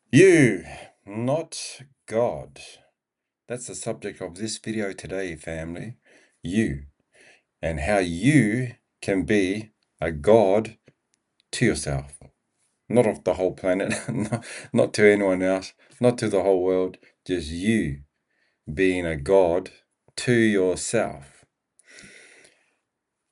You, not God. That's the subject of this video today, family. You, and how you can be a God to yourself. Not of the whole planet, not to anyone else, not to the whole world, just you being a God to yourself.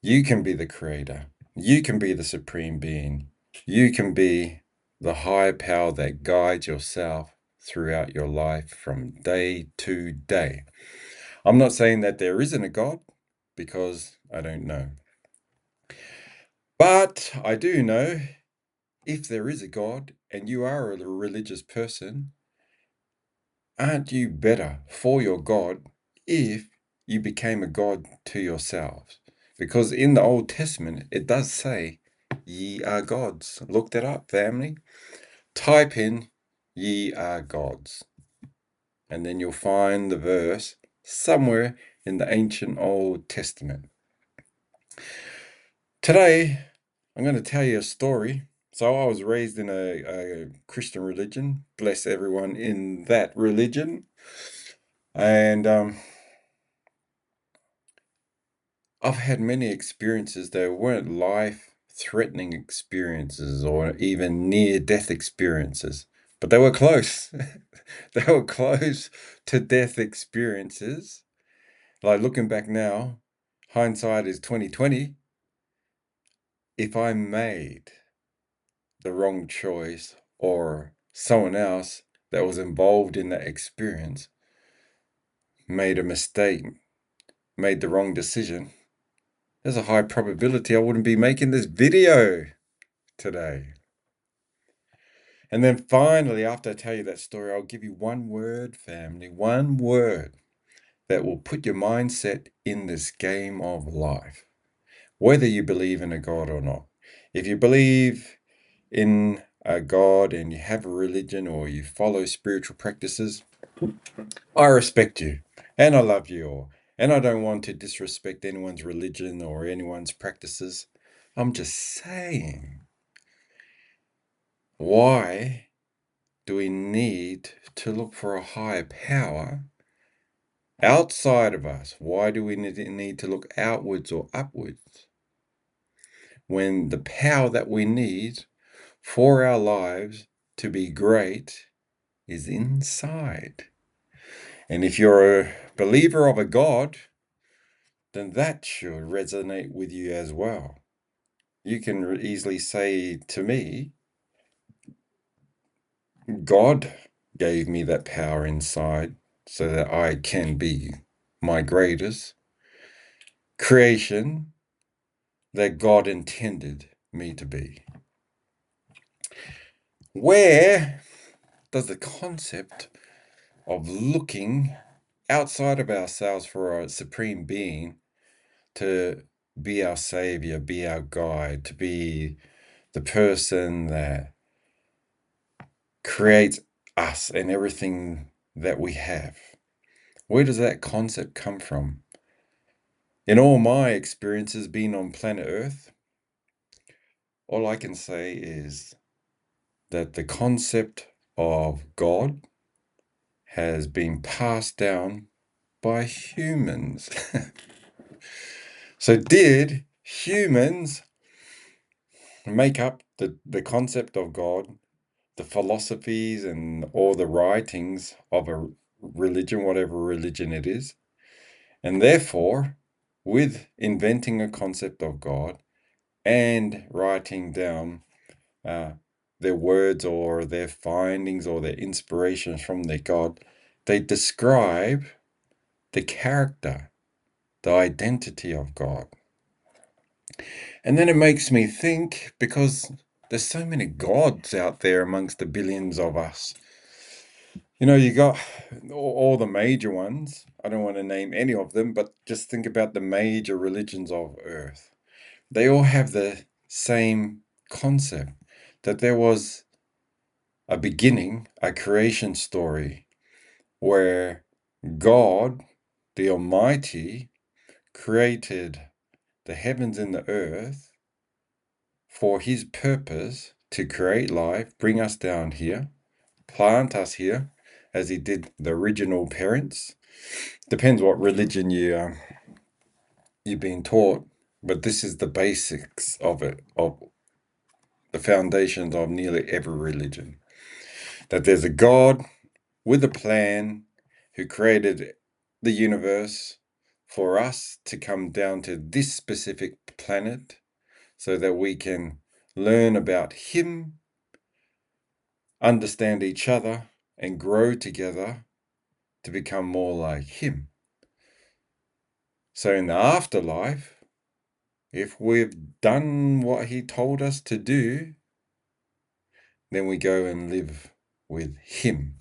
You can be the creator. You can be the supreme being. You can be the higher power that guides yourself throughout your life from day to day. I'm not saying that there isn't a God because I don't know. But I do know if there is a God and you are a religious person, aren't you better for your God if you became a God to yourselves? Because in the Old Testament, it does say, ye are gods. Look that up, family. Type in, ye are gods. And then you'll find the verse somewhere in the ancient Old Testament. Today, I'm going to tell you a story. So I was raised in a Christian religion. Bless everyone in that religion. And I've had many experiences that weren't life-threatening experiences or even near-death experiences, but they were close. They were close to death experiences. Like looking back now, hindsight is 2020. If I made the wrong choice or someone else that was involved in that experience made a mistake, made the wrong decision, there's a high probability I wouldn't be making this video today. And then finally, after I tell you that story, I'll give you one word, family, one word that will put your mindset in this game of life, whether you believe in a God or not. If you believe in a God and you have a religion or you follow spiritual practices, I respect you and I love you all. And I don't want to disrespect anyone's religion or anyone's practices. I'm just saying, why do we need to look for a higher power outside of us? Why do we need to look outwards or upwards when the power that we need for our lives to be great is inside? And if you're a believer of a God, then that should resonate with you as well. You can easily say to me, God gave me that power inside so that I can be my greatest creation that God intended me to be. Where does the concept of looking outside of ourselves for a supreme being to be our savior, be our guide, to be the person that creates us and everything that we have? Where does that concept come from? In all my experiences being on planet Earth, all I can say is that the concept of God has been passed down by humans. So did humans make up the concept of God, the philosophies and all the writings of a religion, whatever religion it is? And therefore, with inventing a concept of God and writing down uh, their words or their findings or their inspirations from their God, they describe the character, the identity of God. And then it makes me think, because there's so many gods out there amongst the billions of us. You know, you got all the major ones. I don't want to name any of them, but just think about the major religions of Earth. They all have the same concept that there was a beginning, a creation story where God, the Almighty, created the heavens and the earth for his purpose to create life, bring us down here, plant us here, as he did the original parents. Depends what religion you've been taught, but this is the basics of it, of the foundations of nearly every religion. That there's a God with a plan who created the universe for us to come down to this specific planet so that we can learn about Him, understand each other, and grow together to become more like Him. So in the afterlife, if we've done what He told us to do, then we go and live with Him.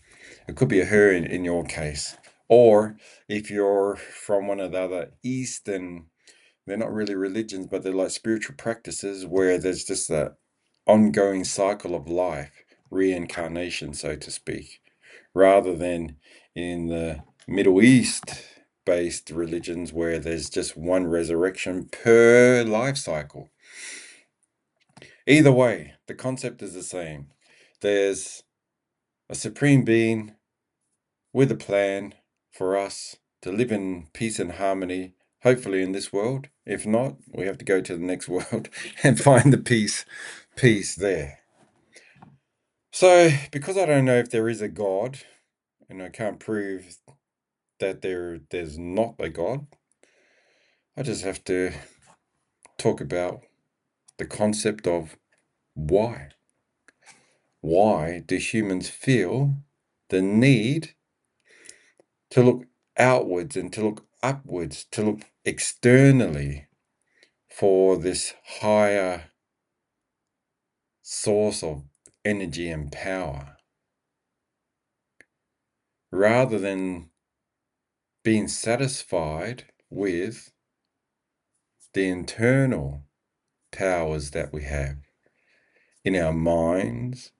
It could be a her in your case. Or if you're from one of the other Eastern, they're not really religions, but they're like spiritual practices where there's just that ongoing cycle of life, reincarnation, so to speak, rather than in the Middle East based religions where there's just one resurrection per life cycle. Either way, the concept is the same. There's a supreme being with a plan for us to live in peace and harmony, hopefully in this world. If not, we have to go to the next world and find the peace there. So, because I don't know if there is a God, and I can't prove that there's not a God, I just have to talk about the concept of why. Why do humans feel the need to look outwards and to look upwards, to look externally for this higher source of energy and power, rather than being satisfied with the internal powers that we have in our minds,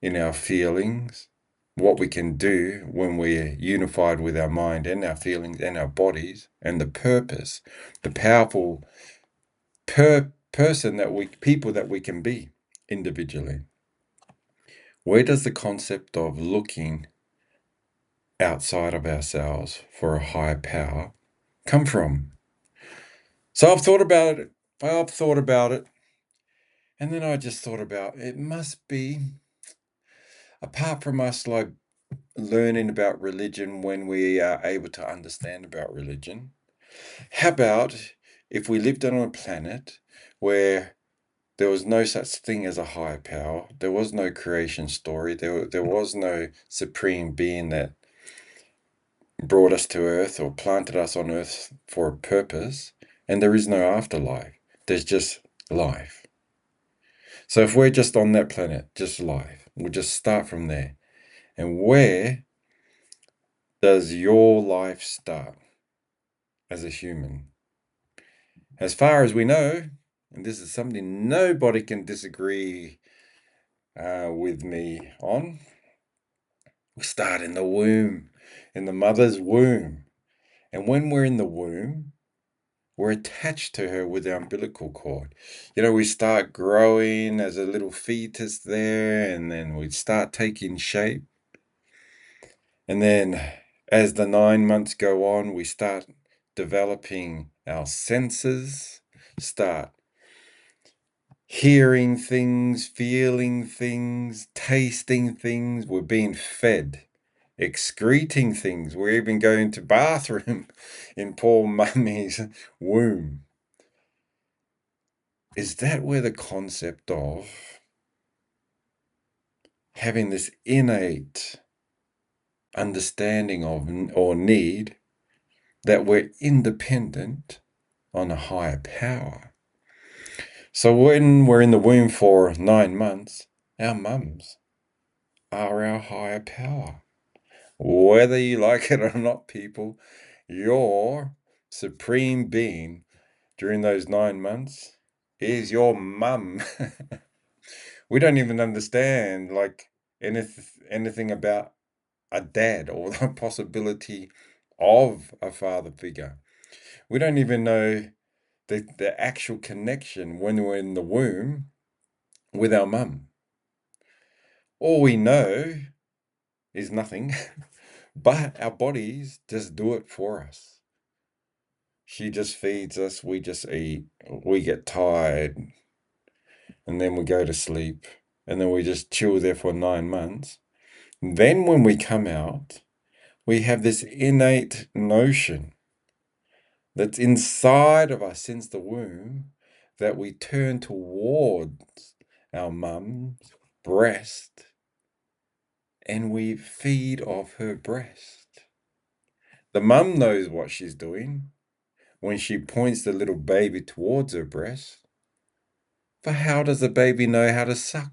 in our feelings, what we can do when we're unified with our mind and our feelings and our bodies, and the purpose, the powerful people that we can be individually. Where does the concept of looking outside of ourselves for a higher power come from? So I've thought about it. And then I just thought about it must be, apart from us like learning about religion when we are able to understand about religion, how about if we lived on a planet where there was no such thing as a higher power, there was no creation story, there was no supreme being that brought us to Earth or planted us on Earth for a purpose, and there is no afterlife. There's just life. So if we're just on that planet, just life, we'll just start from there. And where does your life start as a human? As far as we know, and this is something nobody can disagree with me on, we start in the womb, in the mother's womb. And when we're in the womb, we're attached to her with the umbilical cord. We start growing as a little fetus there, and then we start taking shape. And then as the 9 months go on, we start developing our senses, start hearing things, feeling things, tasting things. We're being fed, excreting things. We're even going to bathroom in poor mummy's womb. Is that where the concept of having this innate understanding of or need that we're independent on a higher power? So when we're in the womb for 9 months, our mums are our higher power. Whether you like it or not, people, your supreme being during those 9 months is your mum. We don't even understand like anything about a dad or the possibility of a father figure. We don't even know the actual connection when we're in the womb with our mum. All we know is nothing, but our bodies just do it for us. She just feeds us, we just eat, we get tired, and then we go to sleep, and then we just chill there for 9 months. Then when we come out, we have this innate notion that's inside of us since the womb that we turn towards our mum's breast and we feed off her breast. The mum knows what she's doing when she points the little baby towards her breast. But how does the baby know how to suck?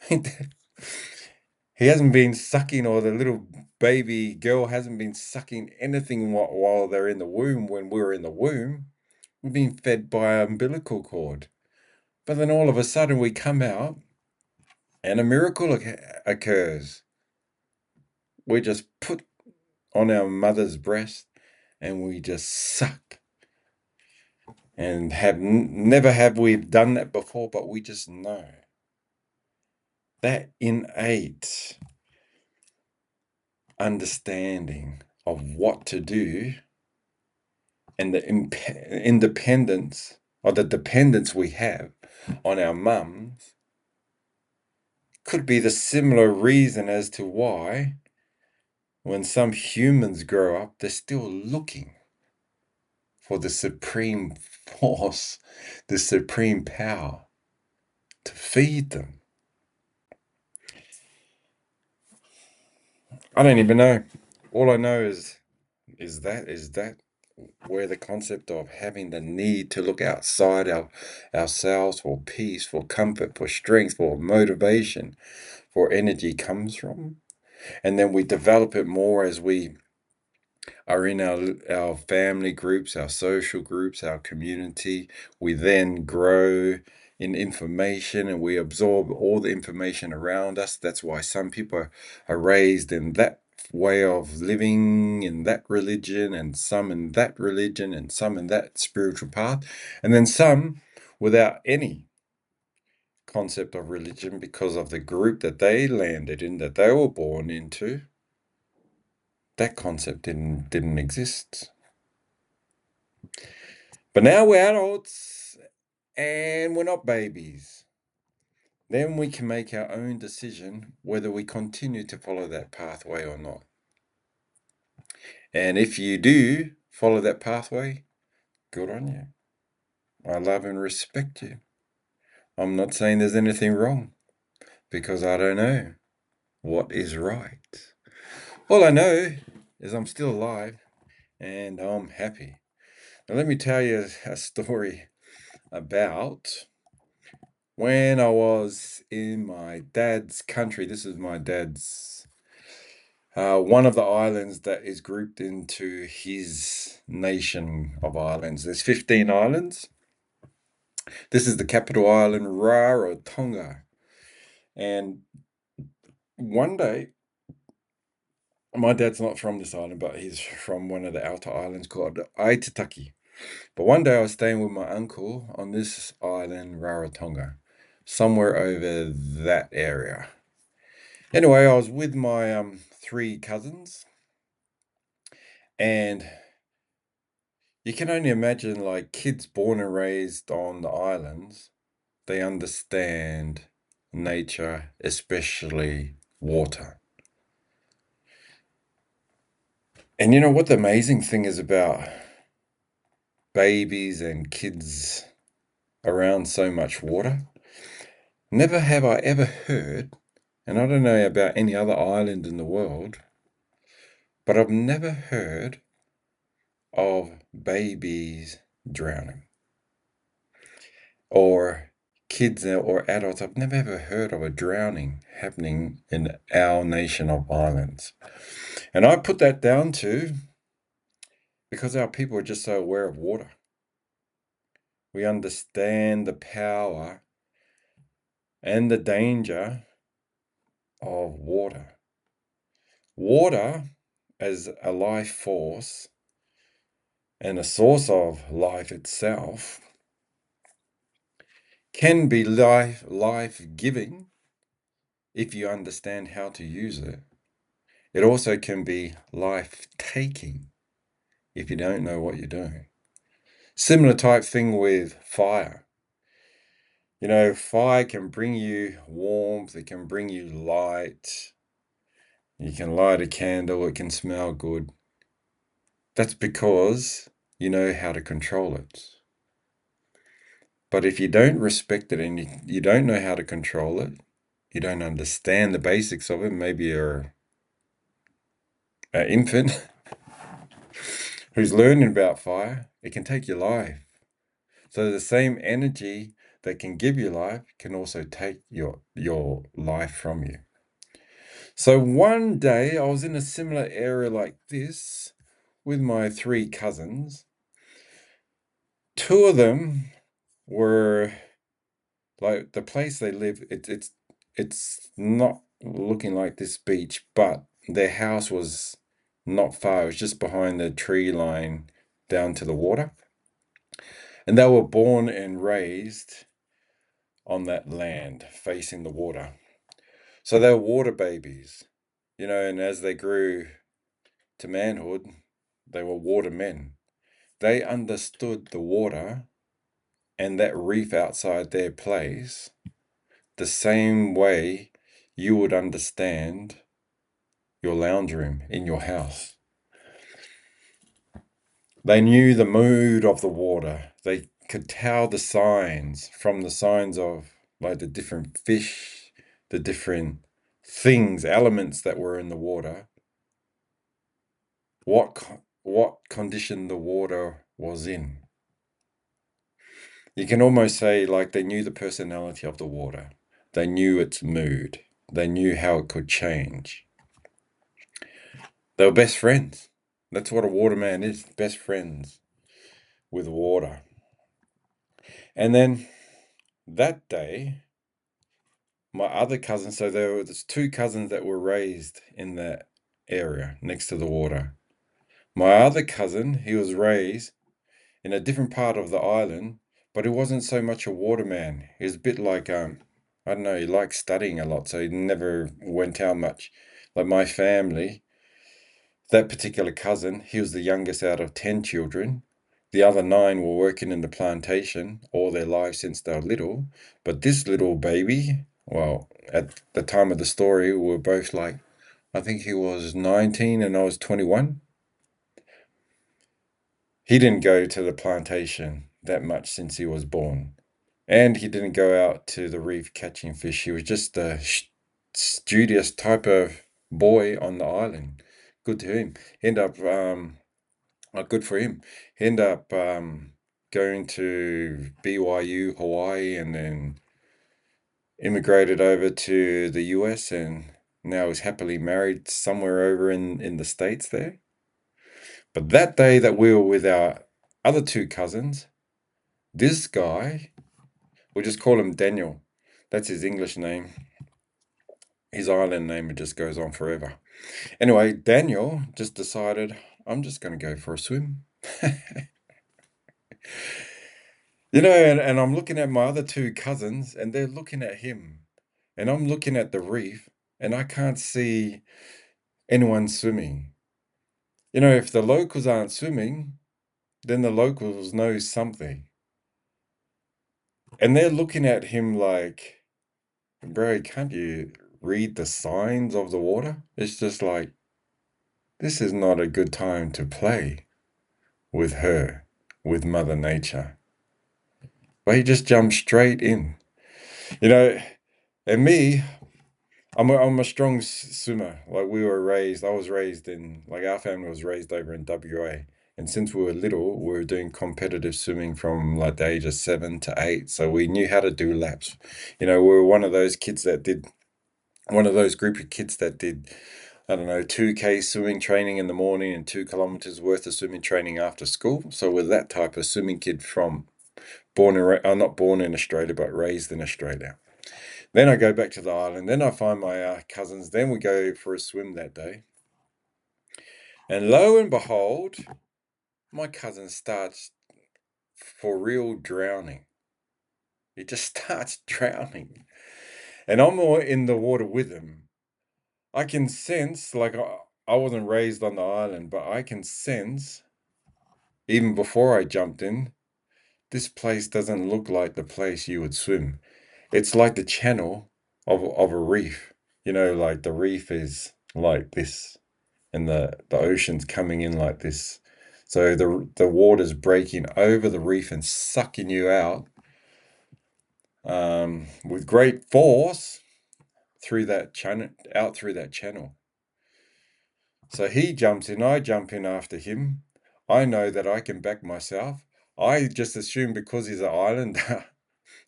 He hasn't been sucking, or the little baby girl hasn't been sucking anything while they're in the womb. When we're in the womb, we're being fed by an umbilical cord. But then all of a sudden we come out and a miracle occurs. We just put on our mother's breast and we just suck. And never have we done that before, but we just know that innate understanding of what to do and the independence or the dependence we have on our mums could be the similar reason as to why when some humans grow up, they're still looking for the supreme force, the supreme power to feed them. I don't even know. All I know is that where the concept of having the need to look outside ourselves for peace, for comfort, for strength, for motivation, for energy comes from. And then we develop it more as we are in our family groups, our social groups, our community. We then grow in information and we absorb all the information around us. That's why some people are raised in that way of living, in that religion, and some in that religion, and some in that spiritual path, and then some without any concept of religion because of the group that they landed in, that they were born into. That concept didn't exist. But now we're adults and we're not babies. Then we can make our own decision whether we continue to follow that pathway or not. And if you do follow that pathway, good on you. I love and respect you. I'm not saying there's anything wrong because I don't know what is right. All I know is I'm still alive and I'm happy. Now, let me tell you a story about when I was in my dad's country. This is my dad's, one of the islands that is grouped into his nation of islands. There's 15 islands. This is the capital island, Rarotonga. And one day, my dad's not from this island, but he's from one of the outer islands called Aitutaki. But one day I was staying with my uncle on this island, Rarotonga, somewhere over that area. Anyway, I was with my three cousins, and you can only imagine, like, kids born and raised on the islands, they understand nature, especially water. And you know what the amazing thing is about babies and kids around so much water? Never have I ever heard, and I don't know about any other island in the world, but I've never heard of babies drowning or kids or adults. I've never ever heard of a drowning happening in our nation of islands. And I put that down to because our people are just so aware of water. We understand the power and the danger of water. Water as a life force and a source of life itself can be life giving if you understand how to use it. It also can be life-taking if you don't know what you're doing. Similar type thing with fire. Fire can bring you warmth, it can bring you light. You can light a candle, it can smell good. That's because you know how to control it. But if you don't respect it and you don't know how to control it, you don't understand the basics of it, maybe you're an infant who's learning about fire, it can take your life. So the same energy that can give you life can also take your life from you. So one day I was in a similar area like this with my three cousins. Two of them were like the place they live, it's not looking like this beach, but their house was not far. It was just behind the tree line down to the water. And they were born and raised on that land facing the water. So they were water babies, and as they grew to manhood, they were water men. They understood the water and that reef outside their place the same way you would understand your lounge room in your house. They knew the mood of the water. They could tell the signs from the signs of like the different fish, the different things, elements that were in the water, what condition the water was in. You can almost say like they knew the personality of the water. They knew its mood. They knew how it could change. They were best friends. That's what a waterman is, best friends with water. And then that day, my other cousin, so there's two cousins that were raised in that area next to the water. My other cousin, he was raised in a different part of the island, but he wasn't so much a waterman. He was a bit like I don't know, he liked studying a lot, so he never went out much. Like my family, that particular cousin, he was the youngest out of 10 children. The other nine were working in the plantation all their lives since they were little. But this little baby, well, at the time of the story, we were both like, I think he was 19 and I was 21. He didn't go to the plantation that much since he was born. And he didn't go out to the reef catching fish. He was just a studious type of boy on the island. Good to him. He ended up good for him. He ended up going to BYU, Hawaii, and then immigrated over to the US and now is happily married somewhere over in the States there. But that day that we were with our other two cousins, this guy, we'll just call him Daniel. That's his English name. His island name, it just goes on forever. Anyway, Daniel just decided, I'm just going to go for a swim. And I'm looking at my other two cousins, and they're looking at him, and I'm looking at the reef, and I can't see anyone swimming. If the locals aren't swimming, then the locals know something. And they're looking at him like, bro, can't you read the signs of the water? It's just like, this is not a good time to play with her, with Mother Nature. But he just jumped straight in. You know, and me, I'm a strong swimmer. Like I was raised in, like our family was raised over in WA. And since we were little, we were doing competitive swimming from like the age of 7 to 8. So we knew how to do laps. We were one of those group of kids that did, I don't know, 2K swimming training in the morning and 2 kilometers worth of swimming training after school. So we're that type of swimming kid from not born in Australia, but raised in Australia. Then I go back to the island. Then I find my cousins. Then we go for a swim that day. And lo and behold, my cousin starts for real drowning. He just starts drowning. And I'm all in the water with him. I can sense, like, I wasn't raised on the island, but I can sense, even before I jumped in, this place doesn't look like the place you would swim. It's like the channel of a reef. You know, like the reef is like this, and the ocean's coming in like this. So the water's breaking over the reef and sucking you out with great force through that channel, out through that channel. So he jumps in, I jump in after him. I know that I can back myself. I just assume because he's an islander,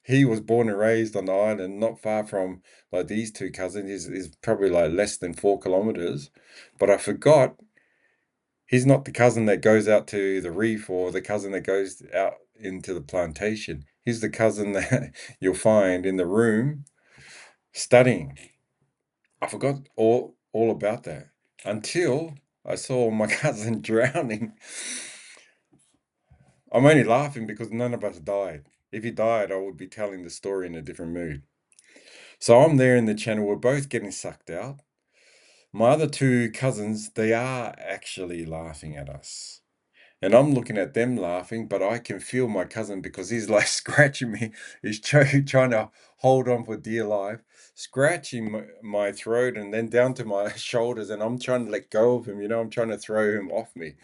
he was born and raised on the island, not far from like these two cousins. He's probably like less than 4 kilometers. But I forgot he's not the cousin that goes out to the reef or the cousin that goes out into the plantation. He's the cousin that you'll find in the room studying. I forgot all about that until I saw my cousin drowning. I'm only laughing because none of us died. If he died, I would be telling the story in a different mood. So I'm there in the channel. We're both getting sucked out. My other two cousins, they are actually laughing at us. And I'm looking at them laughing, but I can feel my cousin because he's like scratching me. He's trying to hold on for dear life, scratching my throat and then down to my shoulders. And I'm trying to let go of him. I'm trying to throw him off me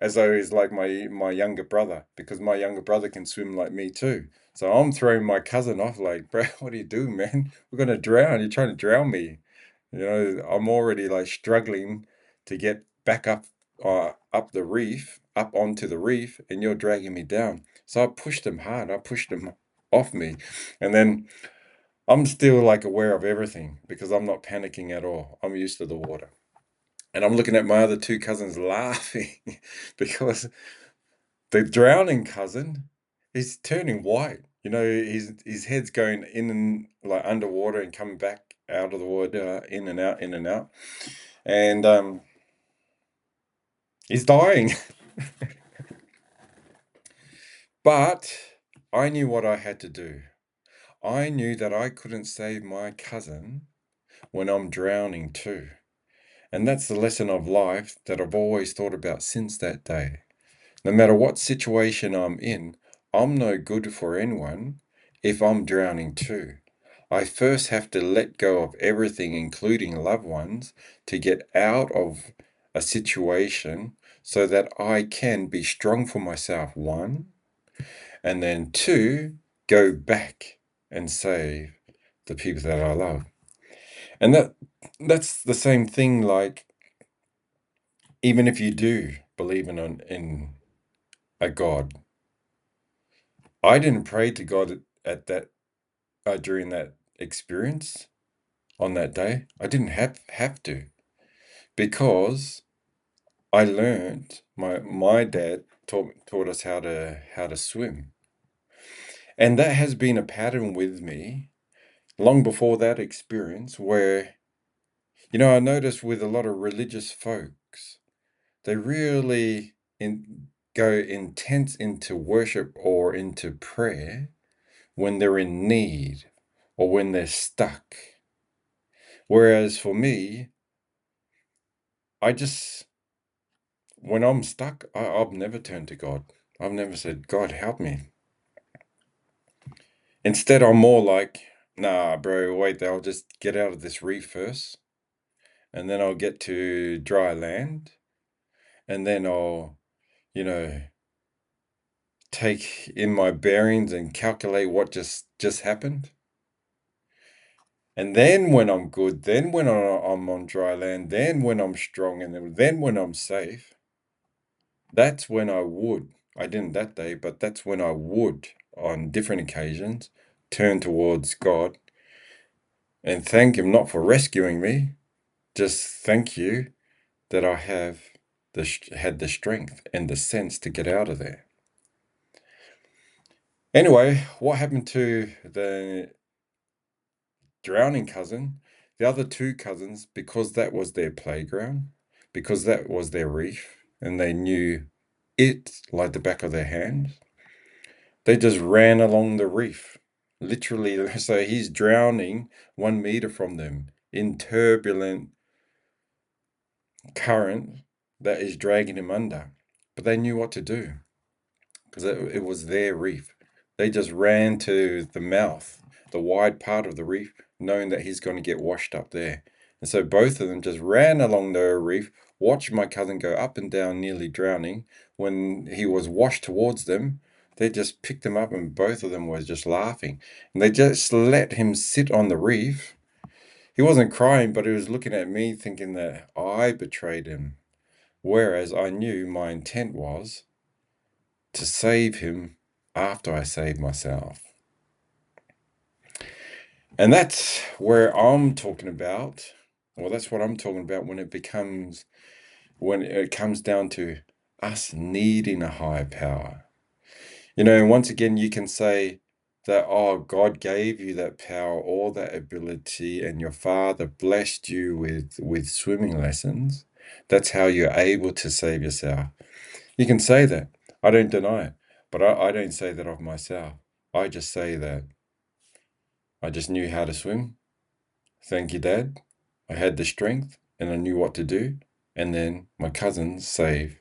as though he's like my younger brother because my younger brother can swim like me too. So I'm throwing my cousin off like, bro, what are you doing, man? We're gonna drown. You're trying to drown me. I'm already like struggling to get back up the reef, up onto the reef, and you're dragging me down. So I pushed him hard. I pushed him off me. And then I'm still like aware of everything because I'm not panicking at all. I'm used to the water. And I'm looking at my other two cousins laughing because the drowning cousin is turning white. His head's going in and like underwater and coming back out of the water, in and out, in and out. And he's dying. But I knew what I had to do. I knew that I couldn't save my cousin when I'm drowning too. And that's the lesson of life that I've always thought about since that day. No matter what situation I'm in, I'm no good for anyone if I'm drowning too. I first have to let go of everything, including loved ones, to get out of a situation so that I can be strong for myself, one, and then two, go back and save the people that I love. And that's the same thing, like, even if you do believe in a God. I didn't pray to God at that during that experience on that day. I didn't have to because I learned my dad taught us how to swim. And that has been a pattern with me long before that experience where I noticed with a lot of religious folks, they really go intense into worship or into prayer when they're in need or when they're stuck. Whereas for me, I just, when I'm stuck, I've never turned to God. I've never said, God, help me. Instead, I'm more like, nah, bro, wait, I'll just get out of this reef first, and then I'll get to dry land, and then I'll, you know, take in my bearings and calculate what just happened. And then when I'm good, then when I'm on dry land, then when I'm strong, and then when I'm safe, that's when I would. I didn't that day, but that's when I would, on different occasions, turn towards God and thank Him not for rescuing me, just thank you that I have had the strength and the sense to get out of there. Anyway, what happened to the drowning cousin? The other two cousins, because that was their playground, because that was their reef, and they knew it like the back of their hand, they just ran along the reef. Literally, so he's drowning 1 meter from them. in turbulent current that is dragging him under. But they knew what to do because it was their reef. They just ran to the mouth, the wide part of the reef, knowing that he's going to get washed up there. And so both of them just ran along the reef, watched my cousin go up and down, nearly drowning. When he was washed towards them, they just picked him up, and both of them were just laughing. And they just let him sit on the reef. He wasn't crying, but he was looking at me thinking that I betrayed him. Whereas I knew my intent was to save him after I saved myself. And that's where I'm talking about, well, that's what I'm talking about when it comes down to us needing a higher power. And once again, you can say that, oh, God gave you that power or that ability, and your father blessed you with swimming lessons. That's how you're able to save yourself. You can say that. I don't deny it. But I don't say that of myself. I just say that I just knew how to swim. Thank you, Dad. I had the strength and I knew what to do. And then my cousin saved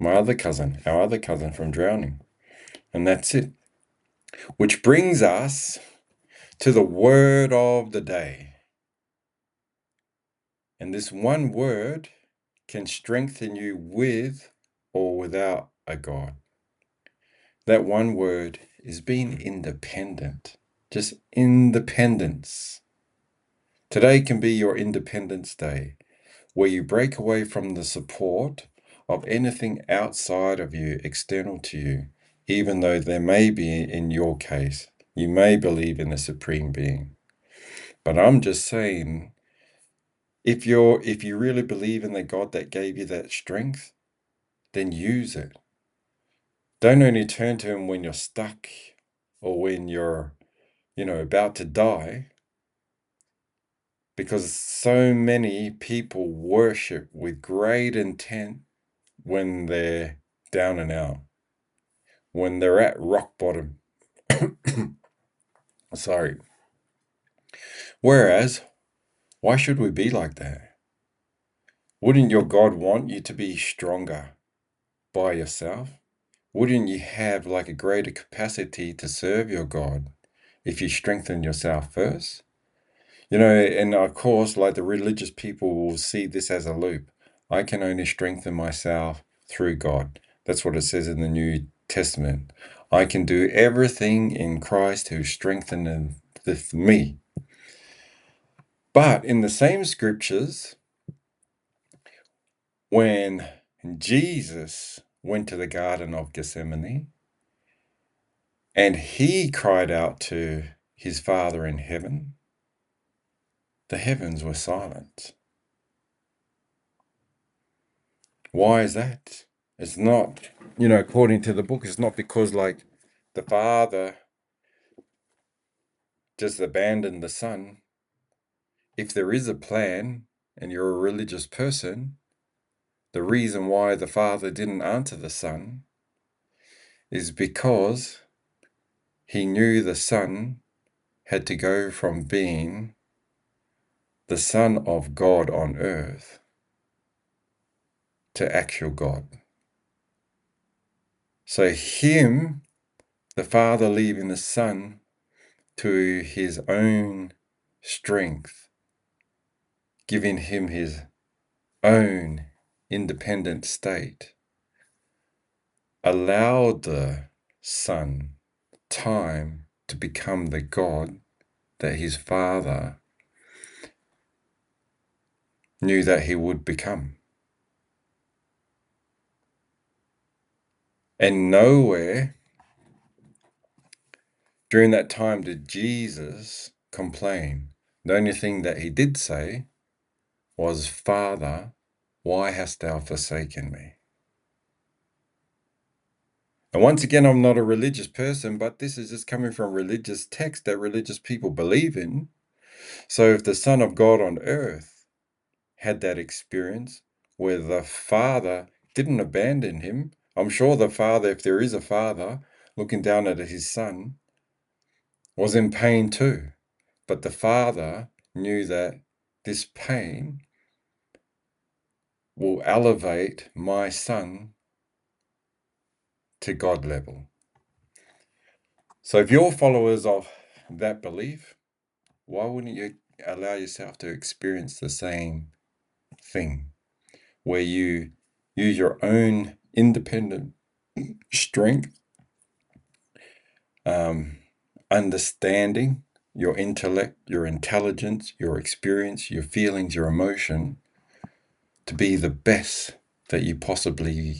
our other cousin from drowning. And that's it. Which brings us to the word of the day. And this one word can strengthen you with or without a God. That one word is being independent. Just independence. Today can be your Independence Day, where you break away from the support of anything outside of you, external to you, even though there may be, in your case, you may believe in a supreme being. But I'm just saying, if you really believe in the God that gave you that strength, then use it. Don't only turn to him when you're stuck or when you're, about to die, because so many people worship with great intent when they're down and out, when they're at rock bottom. Sorry. Whereas, why should we be like that? Wouldn't your God want you to be stronger by yourself? Wouldn't you have like a greater capacity to serve your God if you strengthen yourself first? And of course, like the religious people will see this as a loop. I can only strengthen myself through God. That's what it says in the New Testament. I can do everything in Christ who strengtheneth me. But in the same scriptures, when Jesus went to the Garden of Gethsemane and he cried out to his Father in heaven, the heavens were silent. Why is that? It's not, according to the book, it's not because like the Father just abandoned the Son. If there is a plan and you're a religious person, the reason why the Father didn't answer the Son is because he knew the Son had to go from being the Son of God on earth to actual God. So him, the Father leaving the Son to his own strength, giving him his own independent state, allowed the Son time to become the God that his Father knew that he would become. And nowhere during that time did Jesus complain. The only thing that he did say was, Father, why hast thou forsaken me? And once again, I'm not a religious person, but this is just coming from religious text that religious people believe in. So if the Son of God on earth had that experience where the Father didn't abandon him, I'm sure the Father, if there is a Father, looking down at his Son, was in pain too. But the Father knew that this pain will elevate my son to God level. So if you're followers of that belief, why wouldn't you allow yourself to experience the same thing, where you use your own independent strength, understanding, your intellect, your intelligence, your experience, your feelings, your emotion, to be the best that you possibly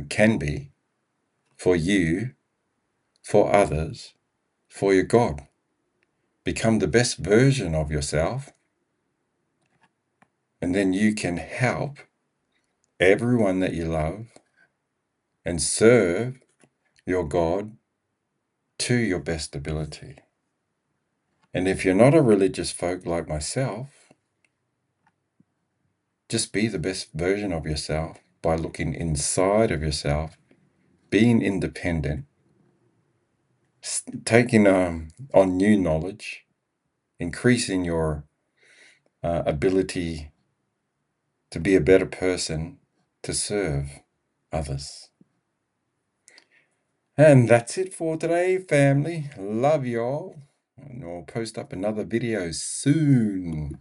can be for you, for others, for your God. Become the best version of yourself, and then you can help everyone that you love and serve your God to your best ability. And if you're not a religious folk like myself, just be the best version of yourself by looking inside of yourself, being independent, taking on new knowledge, increasing your ability to be a better person, to serve others. And that's it for today, family. Love y'all. And I'll post up another video soon.